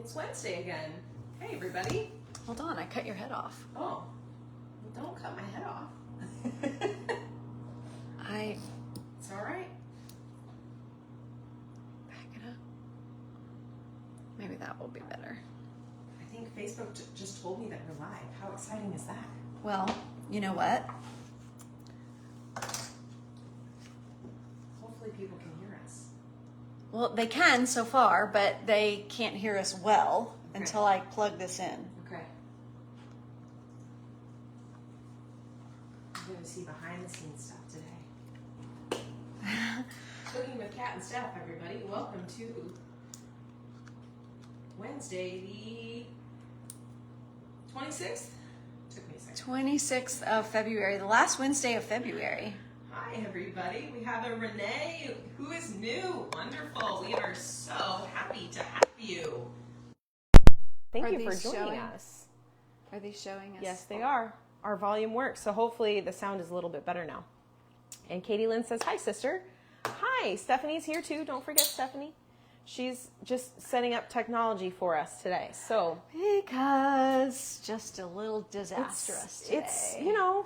It's Wednesday again. Hey, everybody. Hold on, I cut your head off. Oh, well, don't cut my head off. It's all right. Back it up. Maybe that will be better. I think Facebook just told me that we're live. How exciting is that? Well, you know what? Hopefully people can hear us. Well, they can so far, but they can't hear us well Okay. until I plug this in. Okay. I'm going to see behind the scenes stuff today. Cooking with Cat and Steph, everybody. Welcome to Wednesday, the 26th. Took me a second. 26th of February, the last Wednesday of February. Hi, everybody. We have a Renee who is new. Wonderful. We are so happy to have you. Thank Are you for these joining showing? us. Are they showing us? Yes, they are. Our volume works, so hopefully the sound is a little bit better now. And Katie Lynn says, hi, sister. Hi, Stephanie's here too. Don't forget Stephanie. She's just setting up technology for us today. So Because just a little disastrous today. it's you know,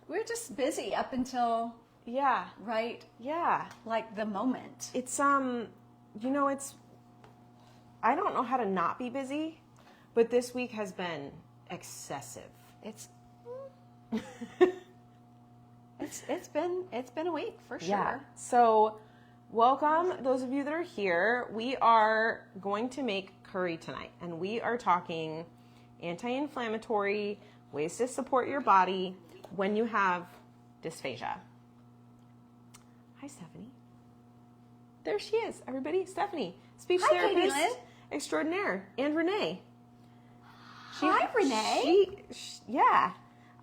we're just busy up until yeah, right, yeah. like the moment. It's you know, it's I don't know how to not be busy, but this week has been excessive. It's it's been a week for sure. Yeah. So, welcome those of you that are here. We are going to make curry tonight, and we are talking anti-inflammatory ways to support your body when you have dysphagia. Hi, Stephanie. There she is, everybody. Stephanie, speech Hi, Katie therapist Lynn. extraordinaire, and Renee. Hi, Renee. Yeah.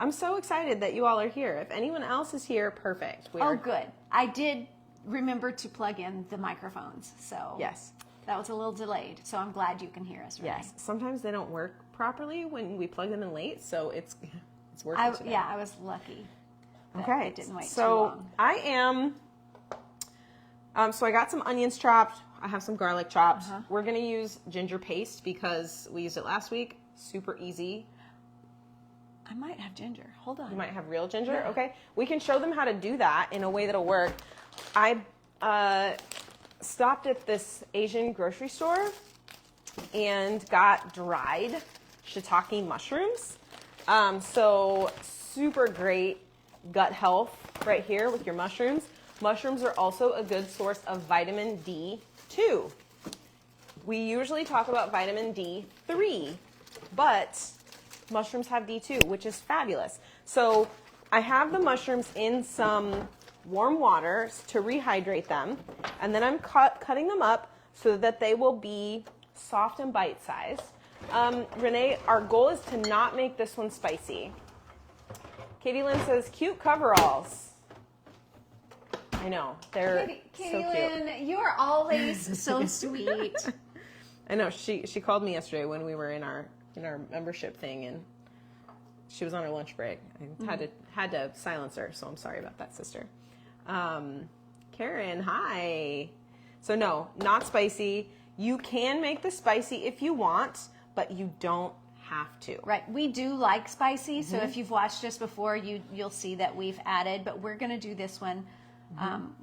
I'm so excited that you all are here. If anyone else is here, perfect. Oh, good. I did remember to plug in the microphones, so Yes. that was a little delayed. So I'm glad you can hear us. Renee. Yes. Sometimes they don't work properly when we plug them in late, so it's working today. Yeah, I was lucky. that Okay. it didn't wait too So long. I am. So I got some onions chopped. I have some garlic chopped. We're gonna use ginger paste because we used it last week. Super easy. I might have ginger. Hold on. You might have real ginger. Yeah. Okay. We can show them how to do that in a way that'll work. I stopped at this Asian grocery store and got dried shiitake mushrooms. So super great gut health right here with your mushrooms. Mushrooms are also a good source of vitamin D2. We usually talk about vitamin D3, but mushrooms have D2, which is fabulous. So I have the mushrooms in some warm water to rehydrate them, and then I'm cutting them up so that they will be soft and bite-sized. Renee, our goal is to not make this one spicy. Katie Lynn says, cute coveralls. I know, they're Katie so cute. Lynn, you are always so sweet. I know, she called me yesterday when we were in our membership thing, and she was on her lunch break. I had to silence her, so I'm sorry about that, sister. Karen, hi. So no, not spicy. You can make this spicy if you want, but you don't have to. Right. We do like spicy, so if you've watched us before, you'll see that we've added, but we're going to do this one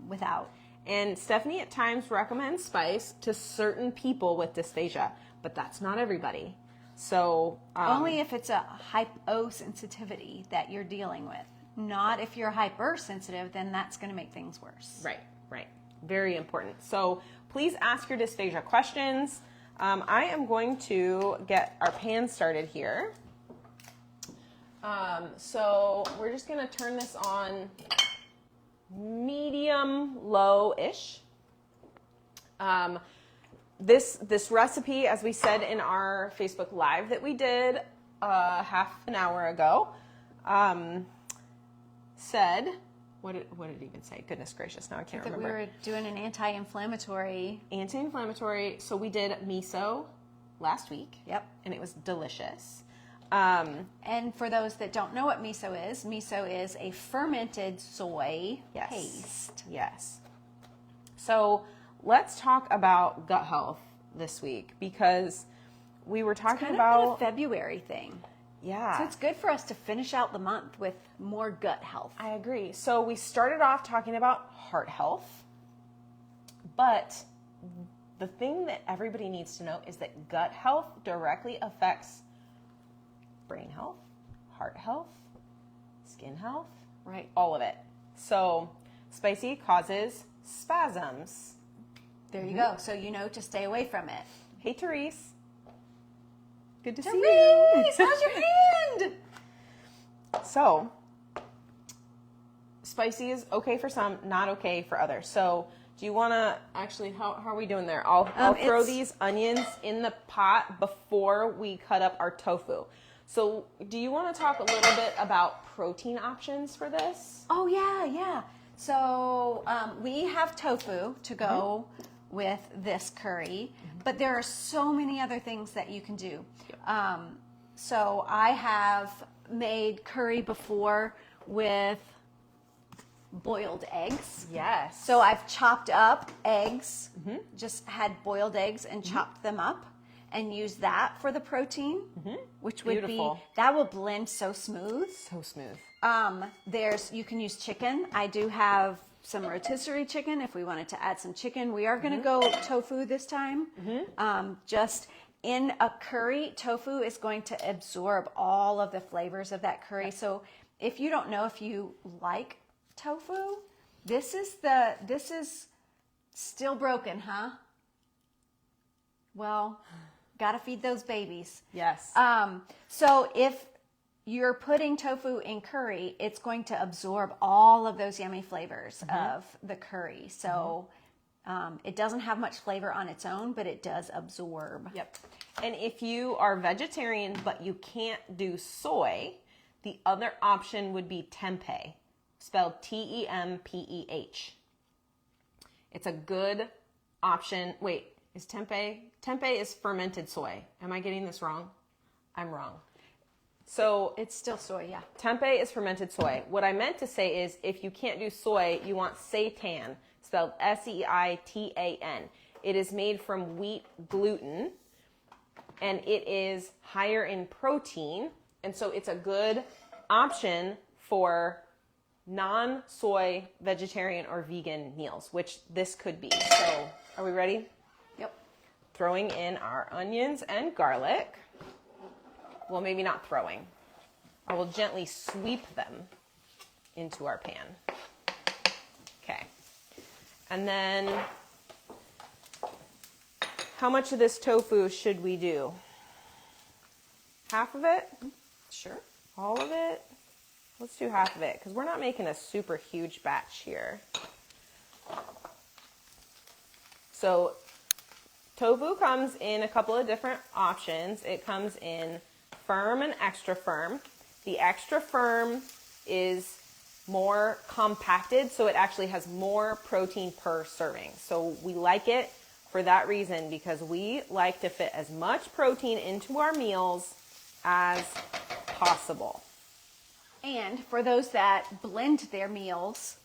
without. And Stephanie at times recommends spice to certain people with dysphagia, but that's not everybody. So Only if it's a hyposensitivity that you're dealing with. Not if you're hypersensitive, then that's going to make things worse. Right. Very important. So please ask your dysphagia questions. I am going to get our pan started here. So we're just going to turn this on medium low-ish. This recipe, as we said in our Facebook Live that we did half an hour ago, said, what did it even say? Goodness gracious, now I can't That remember. we were doing an anti-inflammatory. Anti-inflammatory. So we did miso last week. Yep. And it was delicious. And for those that don't know what miso is a fermented soy paste. Yes. So let's talk about gut health this week because we were talking Kind about of been a February thing. Yeah. So it's good for us to finish out the month with more gut health. I agree. So we started off talking about heart health, but the thing that everybody needs to know is that gut health directly affects brain health, heart health, skin health, Right. all of it. So spicy causes spasms. There you go. So you know to stay away from it. Hey, Therese. Good to see Therese, you. how's your hand? So, spicy is okay for some, not okay for others. So, do you want to actually, how are we doing there? I'll throw it's- these onions in the pot before we cut up our tofu. So, do you want to talk a little bit about protein options for this? Oh, yeah. So we have tofu to go with this curry, but there are so many other things that you can do. So I have made curry before with boiled eggs. Yes. So I've chopped up eggs, just had boiled eggs and chopped them up and used that for the protein, which would Beautiful. be, that will blend so smooth. So smooth. You can use chicken. I do have some rotisserie chicken if we wanted to add some chicken. We are going to go tofu this time. Just in a curry, tofu is going to absorb all of the flavors of that curry. So if you don't know if you like tofu, this is still broken, huh? Well, got to feed those babies. Yes. So if you're putting tofu in curry, it's going to absorb all of those yummy flavors of the curry. So it doesn't have much flavor on its own, but it does absorb. Yep. And if you are vegetarian but you can't do soy, the other option would be tempeh, spelled T-E-M-P-E-H. It's a good option. Wait, is tempeh? Tempeh is fermented soy. Am I getting this wrong? I'm wrong. So It's still soy, yeah. tempeh is fermented soy. What I meant to say is if you can't do soy, you want seitan, spelled S-E-I-T-A-N. It is made from wheat gluten, and it is higher in protein, and so it's a good option for non-soy vegetarian or vegan meals, which this could be. So are we ready? Yep. Throwing in our onions and garlic. Well, maybe not throwing. I will gently sweep them into our pan. Okay. And then, how much of this tofu should we do? Half of it? Sure. All of it? Let's do half of it, because we're not making a super huge batch here. So, tofu comes in a couple of different options. It comes in firm and extra firm. The extra firm is more compacted, so it actually has more protein per serving. So we like it for that reason, because we like to fit as much protein into our meals as possible. And for those that blend their meals,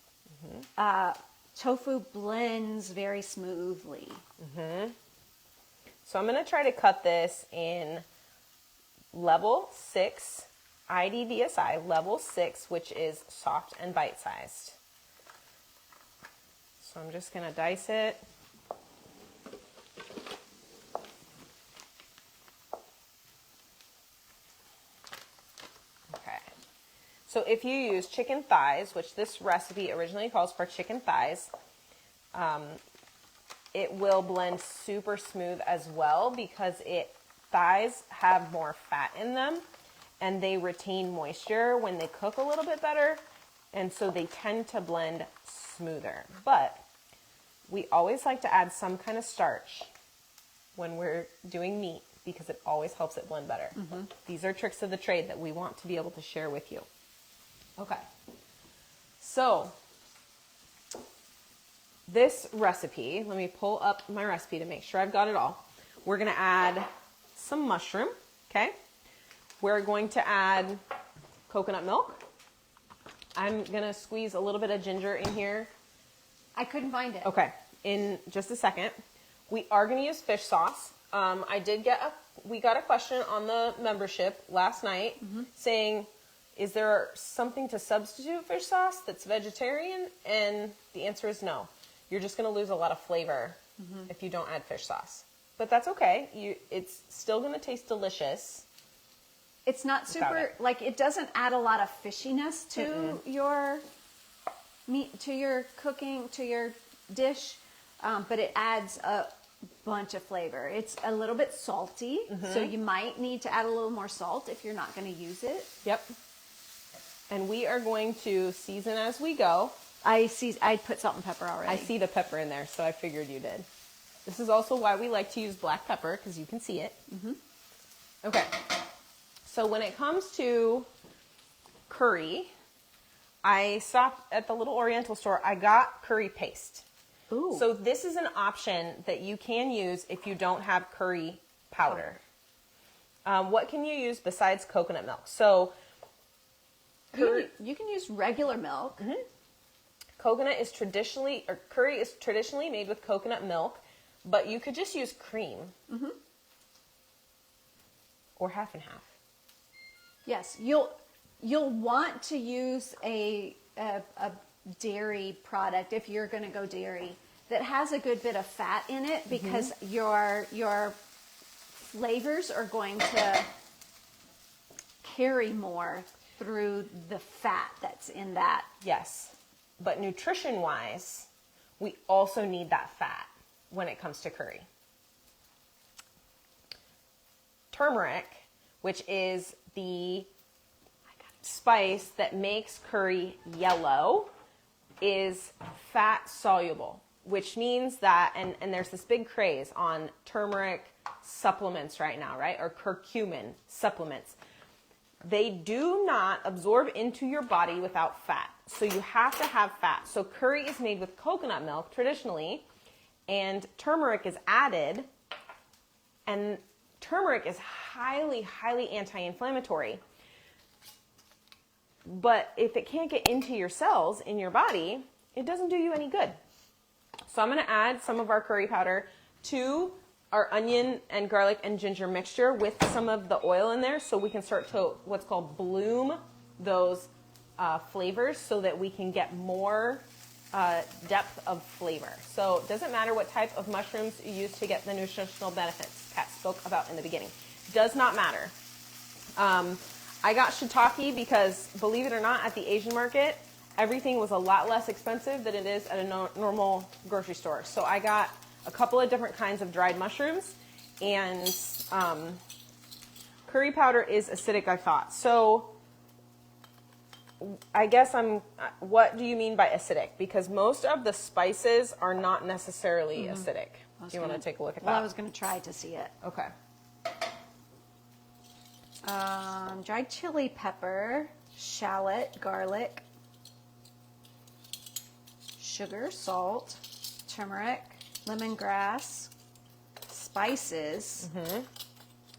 tofu blends very smoothly. So I'm going to try to cut this in level 6 IDVSI, level 6, which is soft and bite-sized. So I'm just going to dice it. Okay. So if you use chicken thighs, which this recipe originally calls for chicken thighs, it will blend super smooth as well, because thighs have more fat in them and they retain moisture when they cook a little bit better, and so they tend to blend smoother. But we always like to add some kind of starch when we're doing meat, because it always helps it blend better. These are tricks of the trade that we want to be able to share with you. Okay, so this recipe, let me pull up my recipe to make sure I've got it all. We're going to add some mushroom, okay? We're going to add coconut milk. I'm going to squeeze a little bit of ginger in here. I couldn't find it. Okay, in just a second. We are going to use fish sauce. We got a question on the membership last night saying, is there something to substitute fish sauce that's vegetarian? And the answer is no. You're just going to lose a lot of flavor if you don't add fish sauce. But that's okay. It's still going to taste delicious. It's not super, like, it doesn't add a lot of fishiness to your meat, to your cooking, to your dish, but it adds a bunch of flavor. It's a little bit salty, so you might need to add a little more salt if you're not going to use it. Yep. And we are going to season as we go. I put salt and pepper already. I see the pepper in there, so I figured you did. This is also why we like to use black pepper, because you can see it. Okay. So when it comes to curry, I stopped at the little Oriental store. I got curry paste. Ooh. So this is an option that you can use if you don't have curry powder. What can you use besides coconut milk? So you can use regular milk. curry is traditionally made with coconut milk, but you could just use cream. Or half and half. Yes, you'll want to use a dairy product if you're going to go dairy that has a good bit of fat in it, because your flavors are going to carry more through the fat that's in that. Yes, but nutrition-wise, we also need that fat when it comes to curry. Turmeric, which is the spice that makes curry yellow, is fat soluble, which means that, and there's this big craze on turmeric supplements right now, right? Or curcumin supplements. They do not absorb into your body without fat. So you have to have fat. So curry is made with coconut milk traditionally, and turmeric is added, and turmeric is highly, highly anti-inflammatory. But if it can't get into your cells in your body, it doesn't do you any good. So I'm going to add some of our curry powder to our onion and garlic and ginger mixture with some of the oil in there, so we can start to what's called bloom those flavors, so that we can get more depth of flavor. So it doesn't matter what type of mushrooms you use to get the nutritional benefits Kat spoke about in the beginning. Does not matter. I got shiitake because, believe it or not, at the Asian market, everything was a lot less expensive than it is at a normal grocery store. So I got a couple of different kinds of dried mushrooms, and curry powder is acidic, I thought. So I guess what do you mean by acidic? Because most of the spices are not necessarily acidic. Do you want to take a look at that? Well, I was going to try to see it. Okay. Dried chili pepper, shallot, garlic, sugar, salt, turmeric, lemongrass, spices.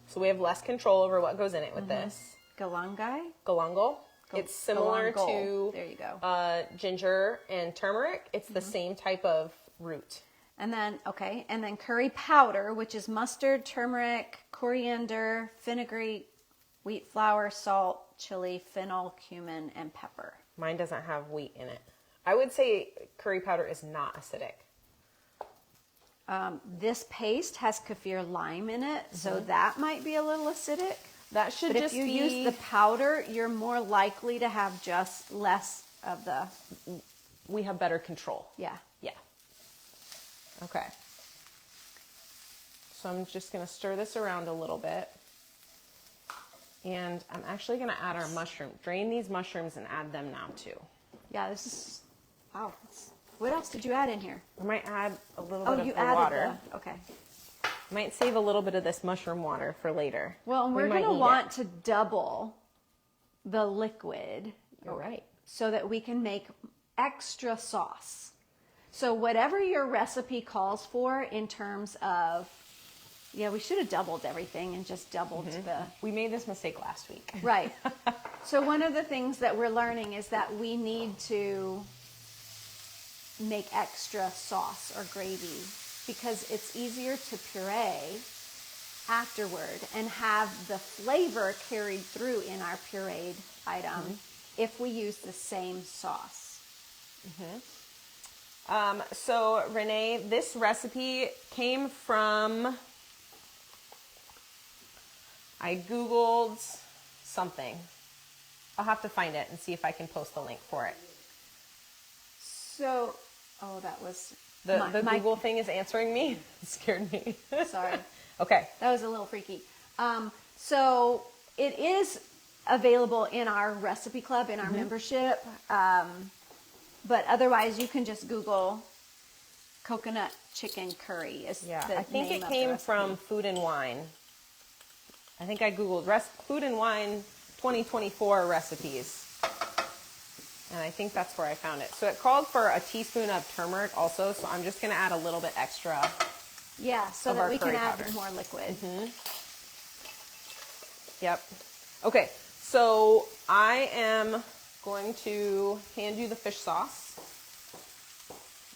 So we have less control over what goes in it with this. Galangal. It's similar to there you go. Ginger and turmeric. It's the same type of root. And then curry powder, which is mustard, turmeric, coriander, fenugreek, wheat flour, salt, chili, fennel, cumin, and pepper. Mine doesn't have wheat in it. I would say curry powder is not acidic. This paste has kaffir lime in it, so that might be a little acidic. That should But just if you be... use the powder, you're more likely to have just less of the... We have better control. Yeah. Yeah. Okay. So I'm just going to stir this around a little bit. And I'm actually going to add our mushroom. Drain these mushrooms and add them now too. Yeah, this is... Wow. What else did you add in here? I might add a little bit Oh, of you the added water. okay. Might save a little bit of this mushroom water for later. Well, and we're going to want to double the liquid. You're right. So that we can make extra sauce. So whatever your recipe calls for in terms of, we should have doubled everything and just doubled the... We made this mistake last week. Right. So one of the things that we're learning is that we need to make extra sauce or gravy because it's easier to puree afterward and have the flavor carried through in our pureed item if we use the same sauce. So Renee, this recipe came from, I Googled something. I'll have to find it and see if I can post the link for it. So, oh, that was The Google thing is answering me. It scared me. Sorry. Okay. That was a little freaky. So it is available in our recipe club, in our membership. But otherwise, you can just Google coconut chicken curry. I think it came from Food and Wine. I think I Googled Food and Wine 2024 recipes. And I think that's where I found it. So it called for a teaspoon of turmeric also. So I'm just going to add a little bit extra. Yeah, so that we can add more liquid. Yep. Okay, so I am going to hand you the fish sauce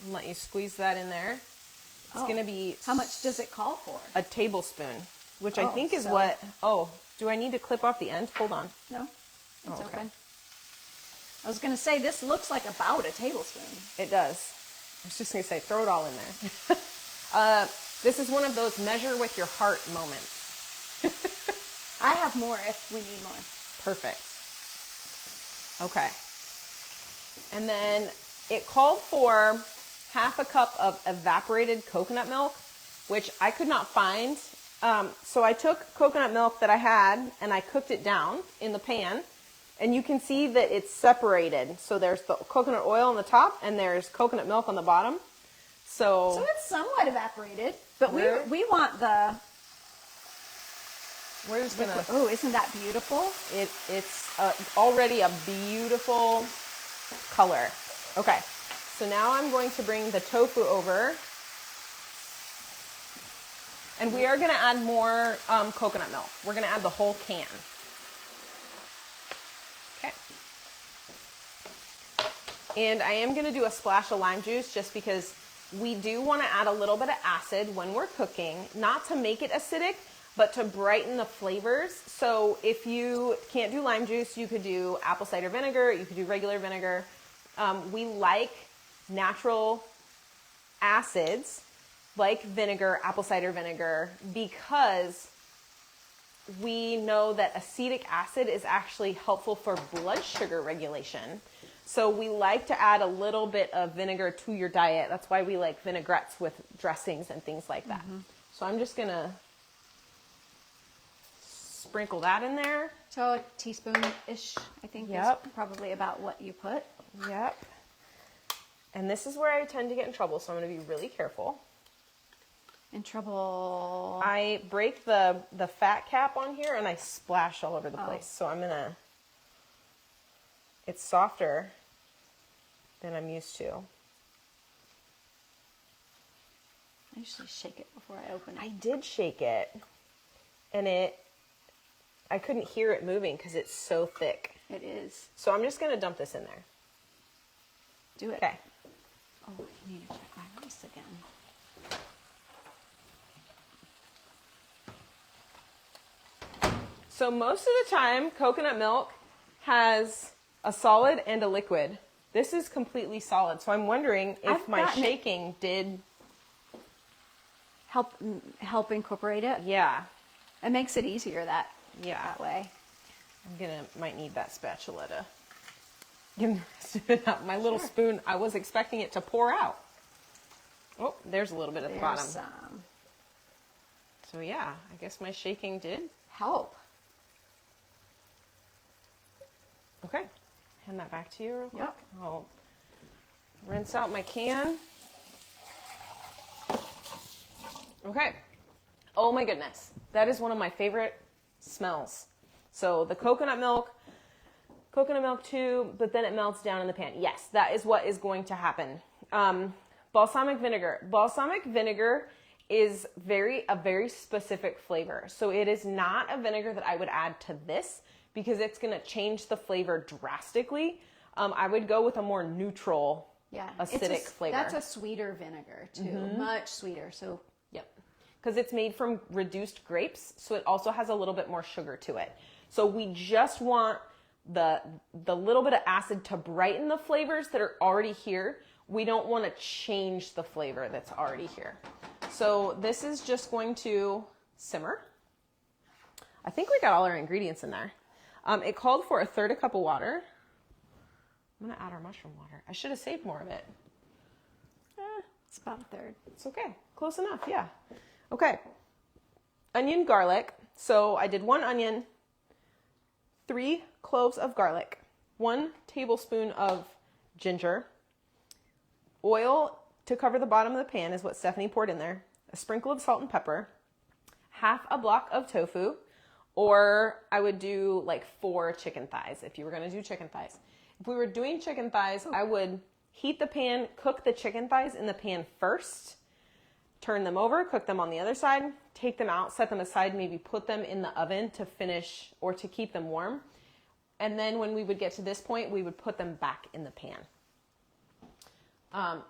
and let you squeeze that in there. It's going to be... How much does it call for? A tablespoon, which I think is what... Oh, do I need to clip off the end? Hold on. No, it's open. I was going to say, this looks like about a tablespoon. It does. I was just going to say, throw it all in there. This is one of those measure with your heart moments. I have more if we need more. Perfect. Okay. And then it called for half a cup of evaporated coconut milk, which I could not find. So I took coconut milk that I had and I cooked it down in the pan. And you can see that it's separated. So there's the coconut oil on the top and there's coconut milk on the bottom. So it's somewhat evaporated, but we want the... We're just gonna... Oh, isn't that beautiful? It's already a beautiful color. Okay, so now I'm going to bring the tofu over. And we are gonna add more coconut milk. We're gonna add the whole can. Okay. And I am gonna do a splash of lime juice just because we do wanna add a little bit of acid when we're cooking, not to make it acidic, but to brighten the flavors. So if you can't do lime juice, you could do apple cider vinegar, you could do regular vinegar. We like natural acids, like vinegar, apple cider vinegar, because we know that acetic acid is actually helpful for blood sugar regulation. So we like to add a little bit of vinegar to your diet. That's why we like vinaigrettes with dressings and things like that. So I'm just gonna sprinkle that in there. So a teaspoon-ish, I think, is probably about what you put. Yep. And this is where I tend to get in trouble, so I'm going to be really careful. In trouble? I break the fat cap on here and I splash all over the place. So I'm going to... It's softer than I'm used to. I usually shake it before I open it. I did shake it. And I couldn't hear it moving because it's so thick. It is. So I'm just going to dump this in there. Do it. Okay. Oh, I need to check my rice again. So most of the time, coconut milk has a solid and a liquid. This is completely solid. So I'm wondering if my shaking did help incorporate it. Yeah. It makes it easier that way. Might need that spatula to get the rest of it out. My little spoon, I was expecting it to pour out. Oh, there's a little bit at the bottom. So yeah, I guess my shaking did help. Okay, hand that back to you real quick. Yep. I'll rinse out my can. Okay. Oh my goodness. That is one of my favorite smells. So the coconut milk too, but then it melts down in the pan. Yes, that is what is going to happen. Balsamic vinegar. Balsamic vinegar is a very specific flavor. So it is not a vinegar that I would add to this because it's going to change the flavor drastically. I would go with a more neutral acidic flavor. That's a sweeter vinegar too, much sweeter. So Yep. Because it's made from reduced grapes, so it also has a little bit more sugar to it. So we just want the little bit of acid to brighten the flavors that are already here. We don't want to change the flavor that's already here. So this is just going to simmer. I think we got all our ingredients in there. It called for 1/3 cup of water. I'm going to add our mushroom water. I should have saved more of it. it's about 1/3. It's okay. Close enough, yeah. Okay. Onion, garlic. So I did 1 onion, 3 cloves of garlic, 1 tablespoon of ginger, oil to cover the bottom of the pan is what Stephanie poured in there, a sprinkle of salt and pepper, half a block of tofu, or I would do like 4 chicken thighs if you were going to do chicken thighs. If we were doing chicken thighs, I would heat the pan, cook the chicken thighs in the pan first, turn them over, cook them on the other side, take them out, set them aside, maybe put them in the oven to finish or to keep them warm. And then when we would get to this point, we would put them back in the pan.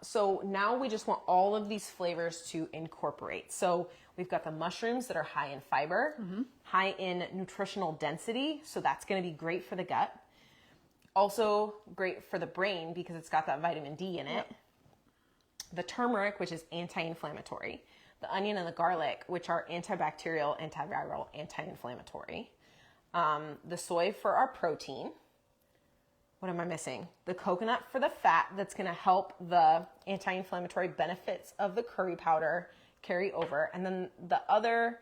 So now we just want all of these flavors to incorporate. So we've got the mushrooms that are high in fiber, high in nutritional density. So that's going to be great for the gut. Also great for the brain because it's got that vitamin D in it. Yep. The turmeric, which is anti-inflammatory. The onion and the garlic, which are antibacterial, antiviral, anti-inflammatory. The soy for our protein. What am I missing? The coconut for the fat that's going to help the anti-inflammatory benefits of the curry powder carry over. And then the other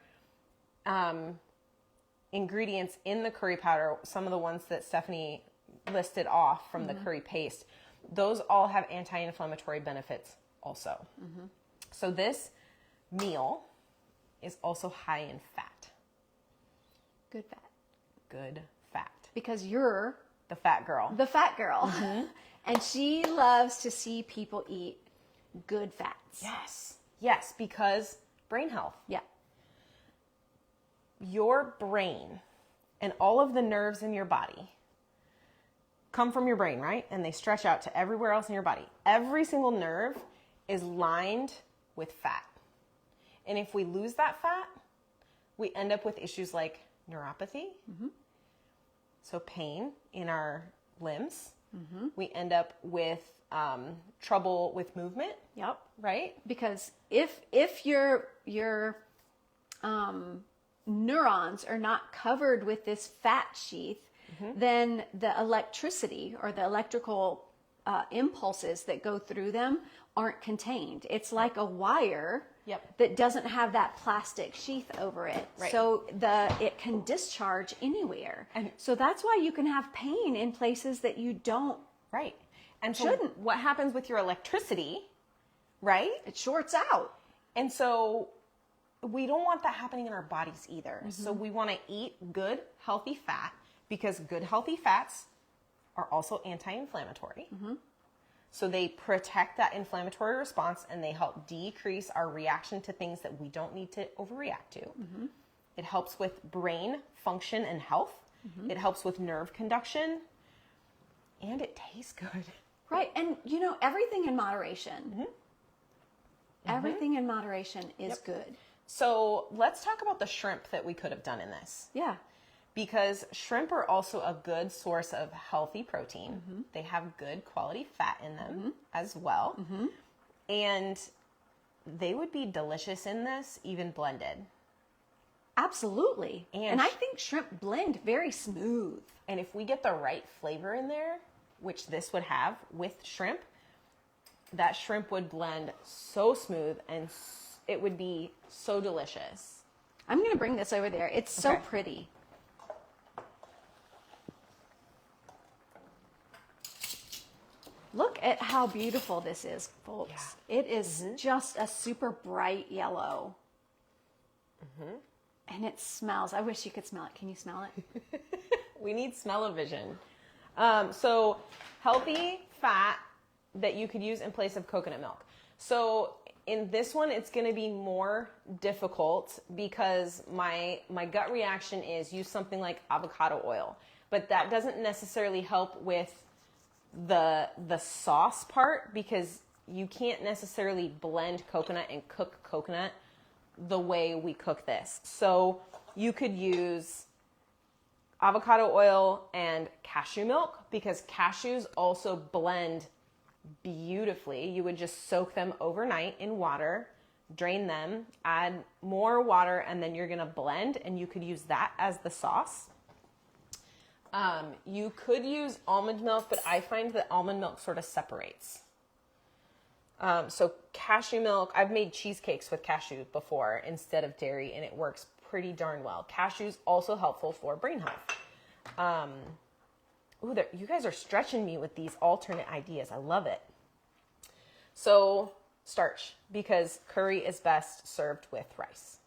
ingredients in the curry powder, some of the ones that Stephanie listed off from the curry paste, those all have anti-inflammatory benefits also. So this meal is also high in fat. Good fat. Good fat. Because you're the fat girl. The fat girl. And she loves to see people eat good fats. Yes. Yes, because brain health. Yeah. Your brain and all of the nerves in your body come from your brain, right? And they stretch out to everywhere else in your body. Every single nerve is lined with fat. And if we lose that fat, we end up with issues like neuropathy, so pain in our limbs. We end up with trouble with movement. Yep. Right? Because if your neurons are not covered with this fat sheath, then the electricity or the electrical impulses that go through them aren't contained. It's like a wire that doesn't have that plastic sheath over it. Right. So it can discharge anywhere. And so that's why you can have pain in places that you don't. Right. And so shouldn't. What happens with your electricity, right? It shorts out. And so we don't want that happening in our bodies either. So we want to eat good, healthy fat because good, healthy fats are also anti-inflammatory. So they protect that inflammatory response and they help decrease our reaction to things that we don't need to overreact to. It helps with brain function and health. It helps with nerve conduction. And it tastes good. Right. And, everything in moderation. Everything in moderation is good. So let's talk about the shrimp that we could have done in this. Yeah. Because shrimp are also a good source of healthy protein. They have good quality fat in them as well. And they would be delicious in this, even blended. Absolutely. And I think shrimp blend very smooth. And if we get the right flavor in there, which this would have with shrimp, that shrimp would blend so smooth and it would be so delicious. I'm going to bring this over there. It's so pretty. Look at how beautiful this is, folks. Yeah. It is just a super bright yellow. And it smells. I wish you could smell it. Can you smell it? We need smell-o-vision. So healthy fat that you could use in place of coconut milk. So in this one, it's going to be more difficult because my gut reaction is use something like avocado oil. But that doesn't necessarily help with the sauce part, because you can't necessarily blend coconut and cook coconut the way we cook this. So you could use avocado oil and cashew milk, because cashews also blend beautifully. You would just soak them overnight in water, drain them, add more water, and then you're gonna blend, and you could use that as the sauce. You could use almond milk, but I find that almond milk sort of separates. So cashew milk, I've made cheesecakes with cashew before instead of dairy, and it works pretty darn well. Cashew's also helpful for brain health. Ooh, you guys are stretching me with these alternate ideas. I love it. So starch, because curry is best served with rice.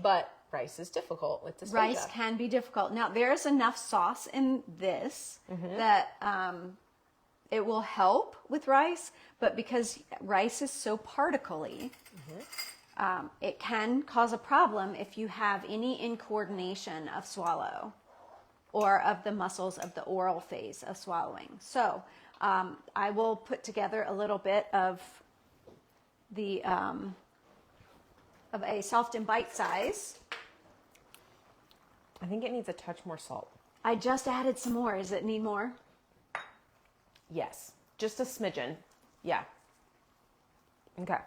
But rice is difficult with dysphagia. Rice can be difficult. Now, there's enough sauce in this that it will help with rice, but because rice is so particly, it can cause a problem if you have any incoordination of swallow or of the muscles of the oral phase of swallowing. So I will put together a little bit of the of a soft and bite size. I think it needs a touch more salt. I just added some more. Does it need more? Yes, just a smidgen. Yeah. Okay.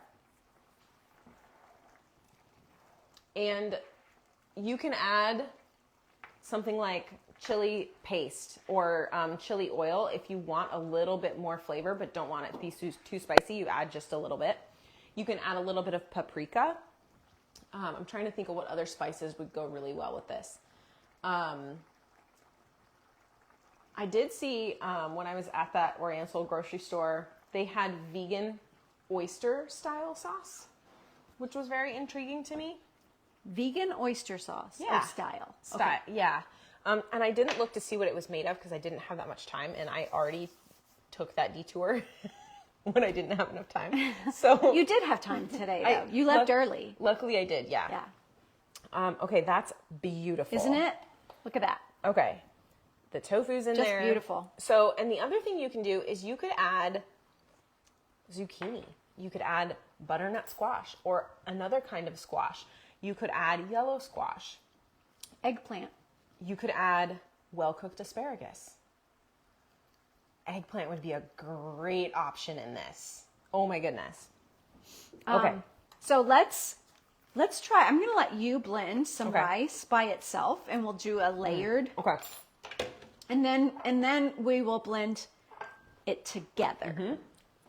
And you can add something like chili paste or chili oil if you want a little bit more flavor but don't want it to be too spicy. You add just a little bit. You can add a little bit of paprika. I'm trying to think of what other spices would go really well with this. I did see when I was at that Oriental grocery store, they had vegan oyster style sauce, which was very intriguing to me. Vegan oyster sauce Yeah. or style. Style, yeah. And I didn't look to see what it was made of because I didn't have that much time, and I already took that detour when I didn't have enough time. So You did have time today, though. You left early. Luckily, I did. Yeah. Yeah. Okay, that's beautiful, Isn't it? Look at that. Okay, the tofu's in Just there. beautiful. So, and the other thing you can do is you could add zucchini. You could add butternut squash or another kind of squash. You could add yellow squash. Eggplant. You could add well-cooked asparagus. Eggplant would be a great option in this. Oh my goodness. Okay. So let's try. I'm going to let you blend some Okay. rice by itself, and we'll do a layered. Okay. And then we will blend it together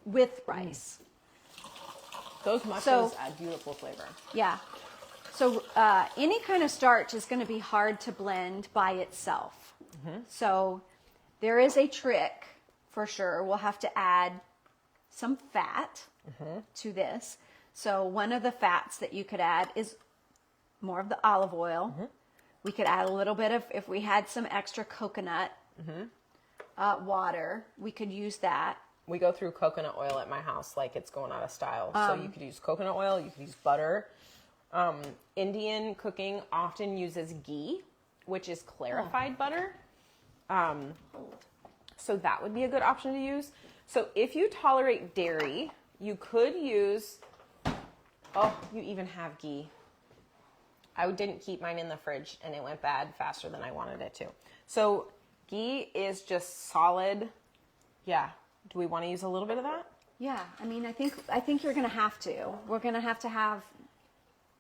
with rice. Those mushrooms add beautiful flavor. Yeah. So any kind of starch is going to be hard to blend by itself. So there is a trick for sure. We'll have to add some fat to this. So one of the fats that you could add is more of the olive oil. We could add a little bit of, if we had some extra coconut water, we could use that. We go through coconut oil at my house like it's going out of style. So you could use coconut oil, you could use butter. Indian cooking often uses ghee, which is clarified butter. So that would be a good option to use. So if you tolerate dairy, you could use, you even have ghee. I didn't keep mine in the fridge and it went bad faster than I wanted it to. So ghee is just solid. Yeah. Do we want to use a little bit of that? Yeah, I mean, I think you're going to have to. We're going to have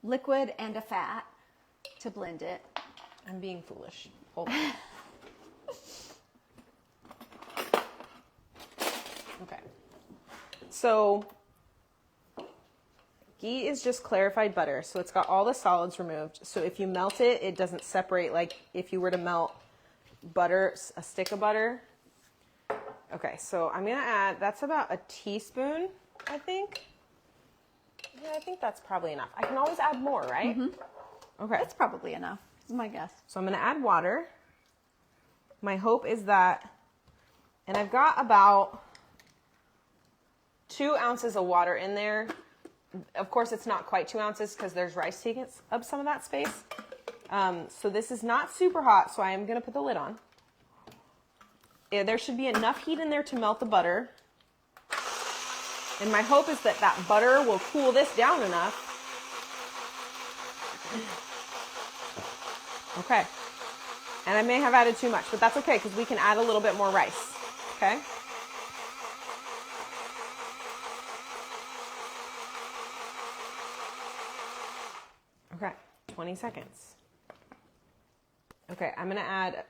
liquid and a fat to blend it. I'm being foolish. Hold on. Okay. So ghee is just clarified butter. So it's got all the solids removed. So if you melt it, it doesn't separate like if you were to melt butter, a stick of butter. Okay, so I'm going to add, that's about a teaspoon, I think. Yeah, I think that's probably enough. I can always add more, right? Okay. That's probably enough, is my guess. So I'm going to add water. My hope is that, and I've got about 2 ounces of water in there. Of course, it's not quite 2 ounces because there's rice taking up some of that space. So this is not super hot, so I am going to put the lid on. there should be enough heat in there to melt the butter. And my hope is that that butter will cool this down enough. Okay. And I may have added too much, but that's okay because we can add a little bit more rice. Okay? Okay, 20 seconds. Okay, I'm gonna add,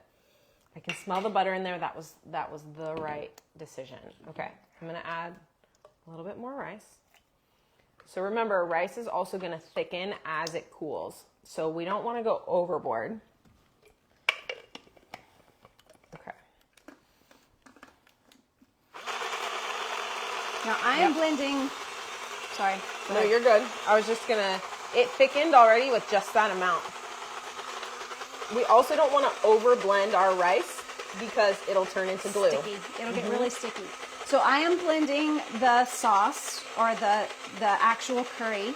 I can smell the butter in there. That was the right decision. Okay, I'm gonna add a little bit more rice. So remember, rice is also gonna thicken as it cools. So we don't wanna go overboard. Okay. Now I am blending, sorry. No, you're good. I was just gonna, it thickened already with just that amount. We also don't want to over blend our rice because it'll turn into glue. Sticky. It'll get really sticky. So I am blending the sauce or the actual curry.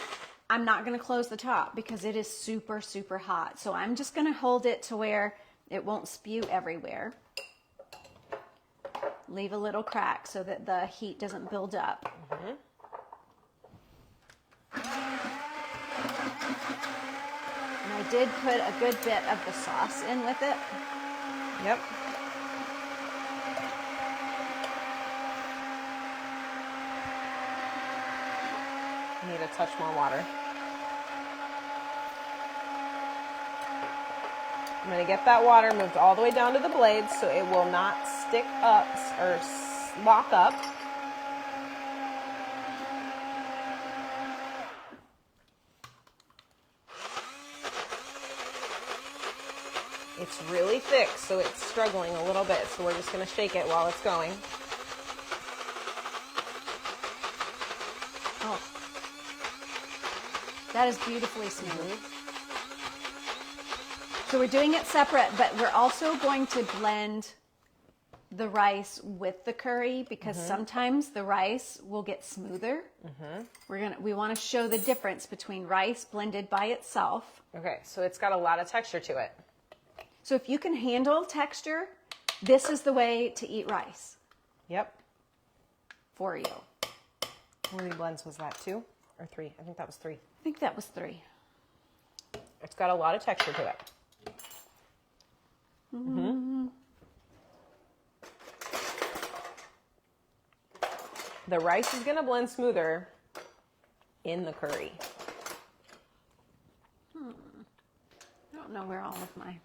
I'm not going to close the top because it is super, super hot. So I'm just going to hold it to where it won't spew everywhere. Leave a little crack so that the heat doesn't build up. And I did put a good bit of the sauce in with it. Yep. Need a touch more water. I'm going to get that water moved all the way down to the blades so it will not stick up or lock up. It's really thick, so it's struggling a little bit, so we're just going to shake it while it's going. Oh, that is beautifully smooth. So we're doing it separate, but we're also going to blend the rice with the curry because sometimes the rice will get smoother. We want to show the difference between rice blended by itself. Okay, so it's got a lot of texture to it. So if you can handle texture, this is the way to eat rice. Yep. For you. How many blends was that? 2 or 3? I think that was 3. I think that was 3. It's got a lot of texture to it. The rice is going to blend smoother in the curry. I don't know where all of my...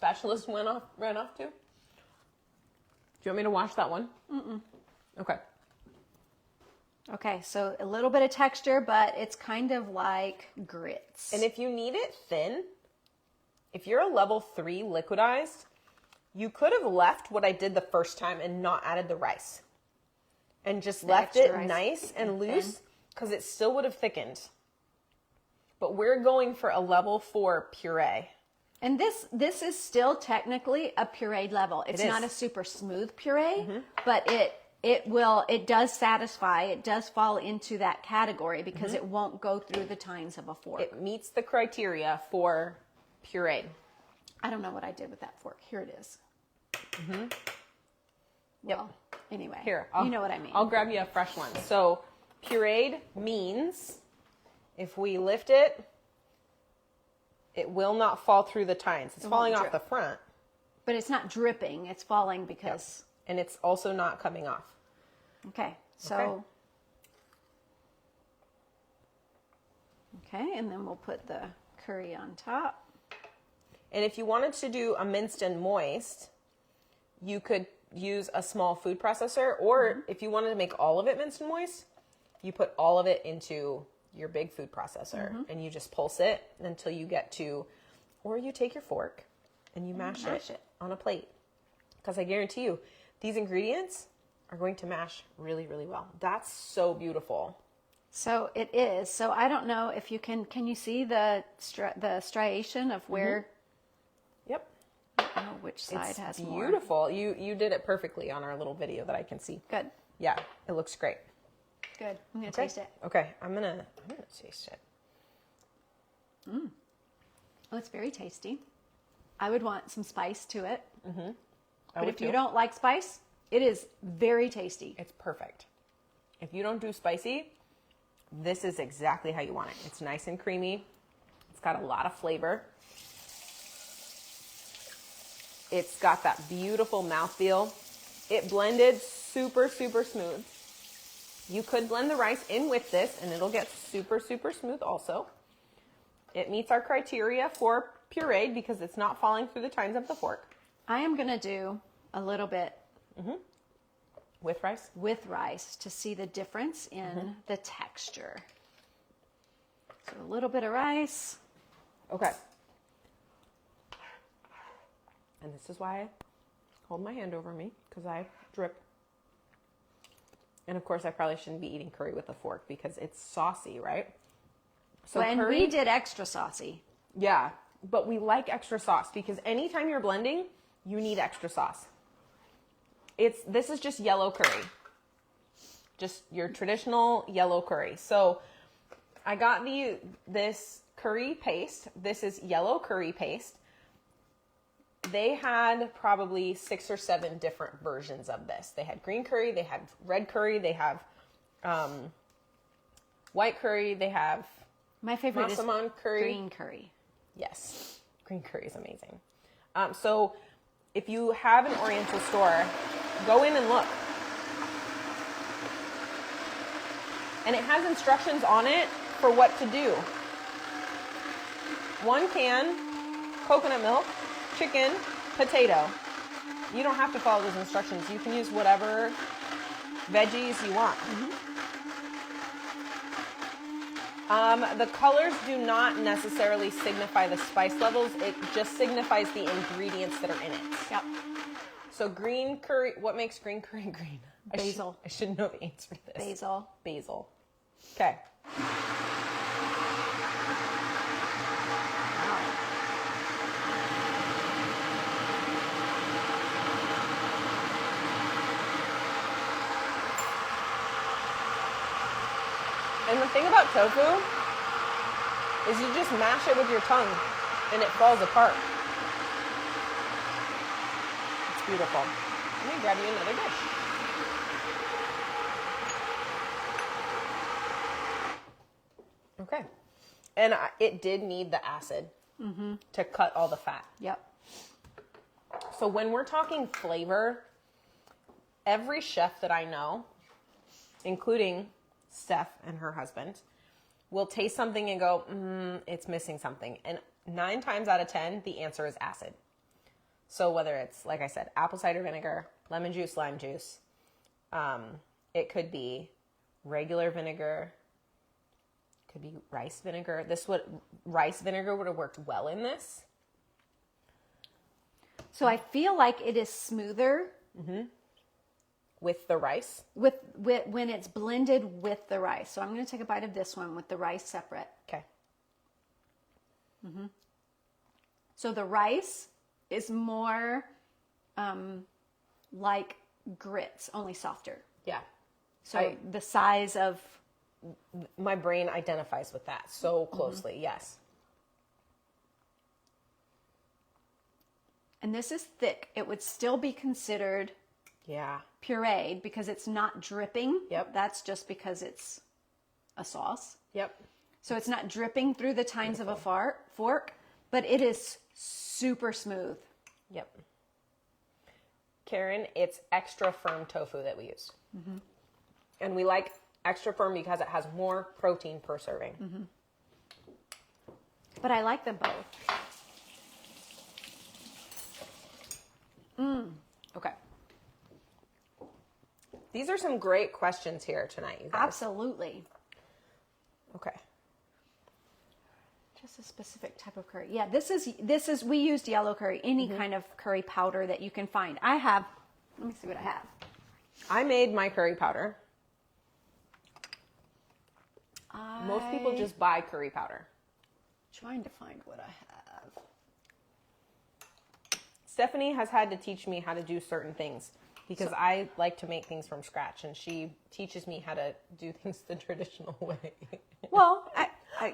Spatulas ran off too? Do you want me to wash that one? Okay. Okay, so a little bit of texture, but it's kind of like grits. And if you need it thin, if you're a level 3 liquidized, you could have left what I did the first time and not added the rice. And just left it nice and loose because it still would have thickened. But we're going for a level 4 puree. And this is still technically a pureed level. It's not a super smooth puree, but it does satisfy. It does fall into that category because it won't go through the tines of a fork. It meets the criteria for pureed. I don't know what I did with that fork. Here it is. Yep. Well, anyway, Here, you know what I mean. I'll grab you a fresh one. So pureed means if we lift it, it will not fall through the tines. It's falling off the front. But it's not dripping. It's falling because... And it's also not coming off. Okay, so... Okay, and then we'll put the curry on top. And if you wanted to do a minced and moist, you could use a small food processor. Or if you wanted to make all of it minced and moist, you put all of it into your big food processor and you just pulse it until you get to, or you take your fork and you mash it on a plate. Because I guarantee you, these ingredients are going to mash really, really well. That's so beautiful. So it is. So I don't know if you can you see the striation of where? Yep. I don't know which side has more. Beautiful. You did it perfectly on our little video that I can see. Good. Yeah, it looks great. Good. I'm gonna taste it. Okay, I'm gonna taste it. Oh, it's very tasty. I would want some spice to it. But if you don't like spice, it is very tasty. It's perfect. If you don't do spicy, this is exactly how you want it. It's nice and creamy. It's got a lot of flavor. It's got that beautiful mouthfeel. It blended super, super smooth. You could blend the rice in with this and it'll get super, super smooth also. It meets our criteria for pureed because it's not falling through the tines of the fork. I am going to do a little bit With rice? with rice to see the difference in the texture. So a little bit of rice. Okay. And this is why I hold my hand over me, because I drip. And of course, I probably shouldn't be eating curry with a fork because it's saucy, right? So And curry, we did extra saucy. yeah, but we like extra sauce because anytime you're blending, you need extra sauce. This is just yellow curry. Just your traditional yellow curry. So I got this curry paste. This is yellow curry paste. They had probably 6 or 7 different versions of this. They had green curry, they had red curry, they have white curry, they have My favorite Massaman is curry. green curry. Yes, green curry is amazing. So if you have an Oriental store, go in and look. And it has instructions on it for what to do. 1 can, coconut milk, chicken, potato. You don't have to follow those instructions. You can use whatever veggies you want. The colors do not necessarily signify the spice levels. It just signifies the ingredients that are in it. Yep. So green curry, what makes green curry green? Basil. I should know the answer to this. Basil. Basil. Okay. And the thing about tofu is you just mash it with your tongue and it falls apart. It's beautiful. Let me grab you another dish. Okay. And it did need the acid to cut all the fat. Yep. So when we're talking flavor, every chef that I know, including Steph and her husband, will taste something and go, it's missing something. And 9 times out of 10, the answer is acid. So whether it's, like I said, apple cider vinegar, lemon juice, lime juice, it could be regular vinegar, could be rice vinegar. Rice vinegar would have worked well in this. So I feel like it is smoother With the rice. with when it's blended with the rice. So I'm going to take a bite of this one with the rice separate. Okay. So the rice is more like grits, only softer. Yeah. So the size of... My brain identifies with that so closely. Yes. And this is thick. It would still be considered Yeah. pureed because it's not dripping. Yep. That's just because it's a sauce. Yep. So it's not dripping through the tines of a fork, but it is super smooth. Yep. Karen, it's extra firm tofu that we use. And we like extra firm because it has more protein per serving. But I like them both. Okay. These are some great questions here tonight, you guys. Absolutely. Okay. Just a specific type of curry. Yeah, this is we used yellow curry, any kind of curry powder that you can find. Let me see what I have. I made my curry powder. Most people just buy curry powder. Trying to find what I have. Stephanie has had to teach me how to do certain things because I like to make things from scratch, and she teaches me how to do things the traditional way. Well,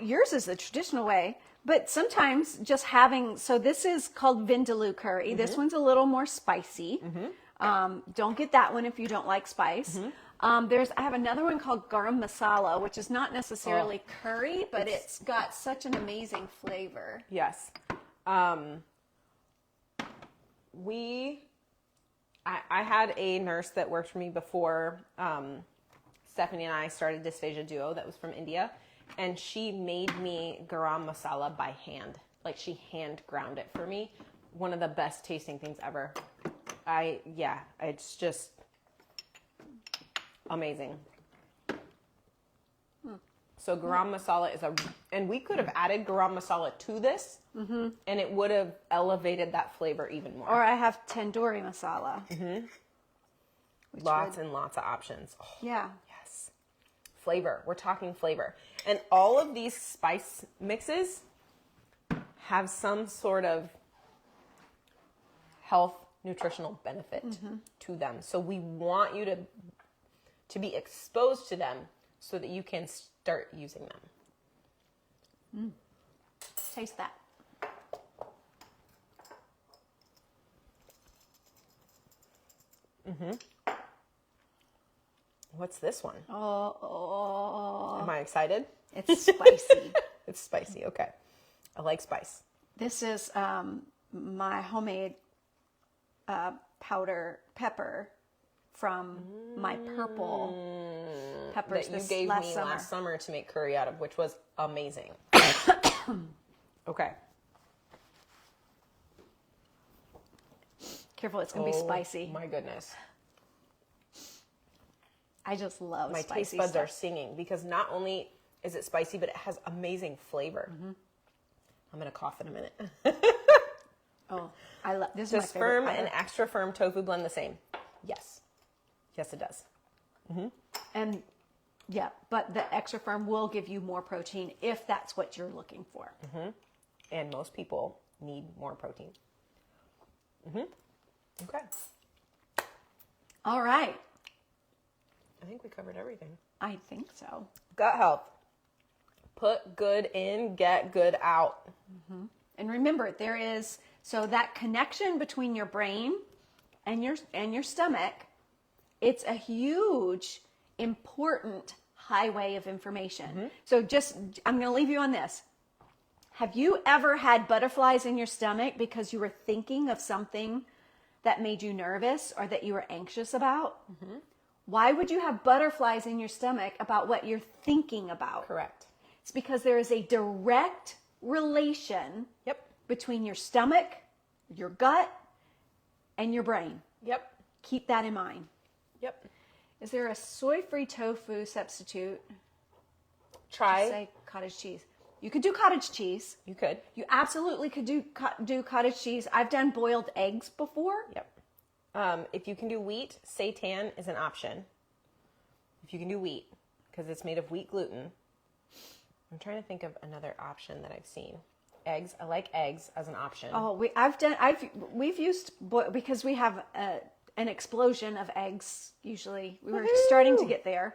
yours is the traditional way, but sometimes just having, so this is called vindaloo curry. This one's a little more spicy. Don't get that one if you don't like spice. I have another one called garam masala, which is not necessarily curry, but it's got such an amazing flavor. Yes. I had a nurse that worked for me before Stephanie and I started Dysphagia Duo that was from India, and she made me garam masala by hand. Like, she hand ground it for me. One of the best tasting things ever. It's just amazing. So garam masala and we could have added garam masala to this, and it would have elevated that flavor even more. Or I have tandoori masala. Lots and lots of options. Oh, yeah. yes. Flavor. We're talking flavor. And all of these spice mixes have some sort of health, nutritional benefit to them. So we want you to be exposed to them so that you can start using them. Taste that. What's this one? Oh. Am I excited? It's spicy. It's spicy. Okay. I like spice. This is my homemade powder pepper from my purple peppers That you gave me last summer to make curry out of, which was amazing. Okay. Careful, it's going to be spicy. My goodness. I just love My spicy taste buds stuff. are singing because not only is it spicy, but it has amazing flavor. I'm going to cough in a minute. Oh, I love this. Does is my favorite firm powder. and extra firm tofu blend the same? Yes. Yes, it does. And yeah, but the extra firm will give you more protein if that's what you're looking for. And most people need more protein. Okay. All right. I think we covered everything. I think so. Gut health. Put good in, get good out. And remember, there is so that connection between your brain and your stomach. It's a huge, important highway of information. So I'm going to leave you on this. Have you ever had butterflies in your stomach because you were thinking of something that made you nervous or that you were anxious about? Why would you have butterflies in your stomach about what you're thinking about? Correct. It's because there is a direct relation between your stomach, your gut, and your brain. Keep that in mind. Is there a soy-free tofu substitute? Try. Say cottage cheese. You could do cottage cheese. You could. You absolutely could do cottage cheese. I've done boiled eggs before. If you can do wheat, seitan is an option. If you can do wheat, because it's made of wheat gluten. I'm trying to think of another option that I've seen. Eggs. I like eggs as an option. Oh, we've used because we have an explosion of eggs. Usually, we were starting to get there.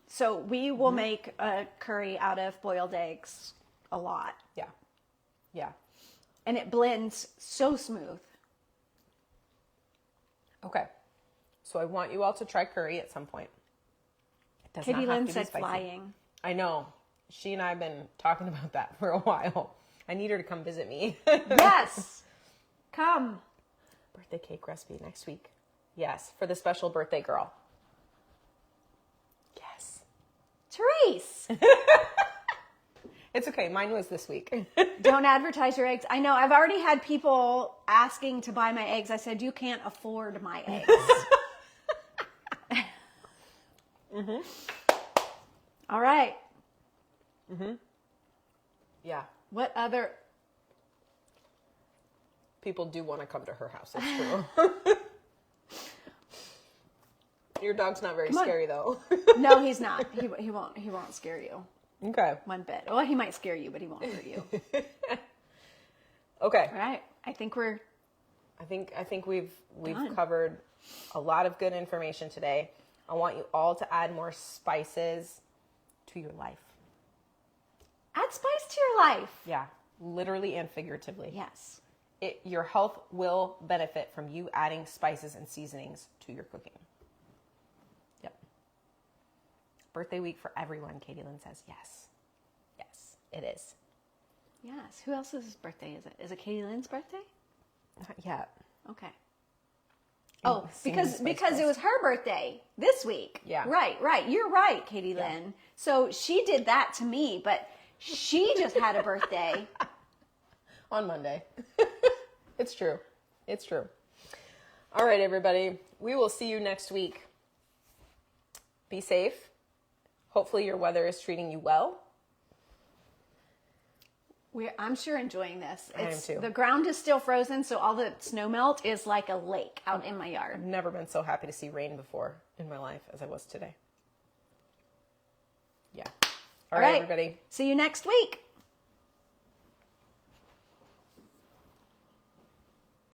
So we will make a curry out of boiled eggs a lot. Yeah. And it blends so smooth. Okay. So I want you all to try curry at some point. It does Katie not have Lynn to be said spicy. flying. I know. She and I have been talking about that for a while. I need her to come visit me. Yes. Come. Birthday cake recipe next week. Yes, for the special birthday girl. Yes. Therese. It's okay. Mine was this week. Don't advertise your eggs. I know. I've already had people asking to buy my eggs. I said, you can't afford my eggs. All right. Yeah. What other? People do want to come to her house. It's true. Your dog's not very scary though. No, he's not. He won't scare you. Okay. One bit. Well, he might scare you, but he won't hurt you. Okay. All right. I think we've done. covered a lot of good information today. I want you all to add more spices to your life. Add spice to your life. Yeah, literally and figuratively. Yes. Your health will benefit from you adding spices and seasonings to your cooking. Yep. Birthday week for everyone, Katie Lynn says. Yes. Yes, it is. Yes. Who else's birthday is it? Is it Katie Lynn's birthday? Not yet. Okay. Oh, because Spice it Girls. was her birthday this week. Yeah. Right. You're right, Katie Lynn. So she did that to me, but she just had a birthday. On Monday. It's true. It's true. All right, everybody. We will see you next week. Be safe. Hopefully your weather is treating you well. I'm sure enjoying this. I am too. The ground is still frozen, so all the snow melt is like a lake out in my yard. I've never been so happy to see rain before in my life as I was today. Yeah. All right, everybody. See you next week.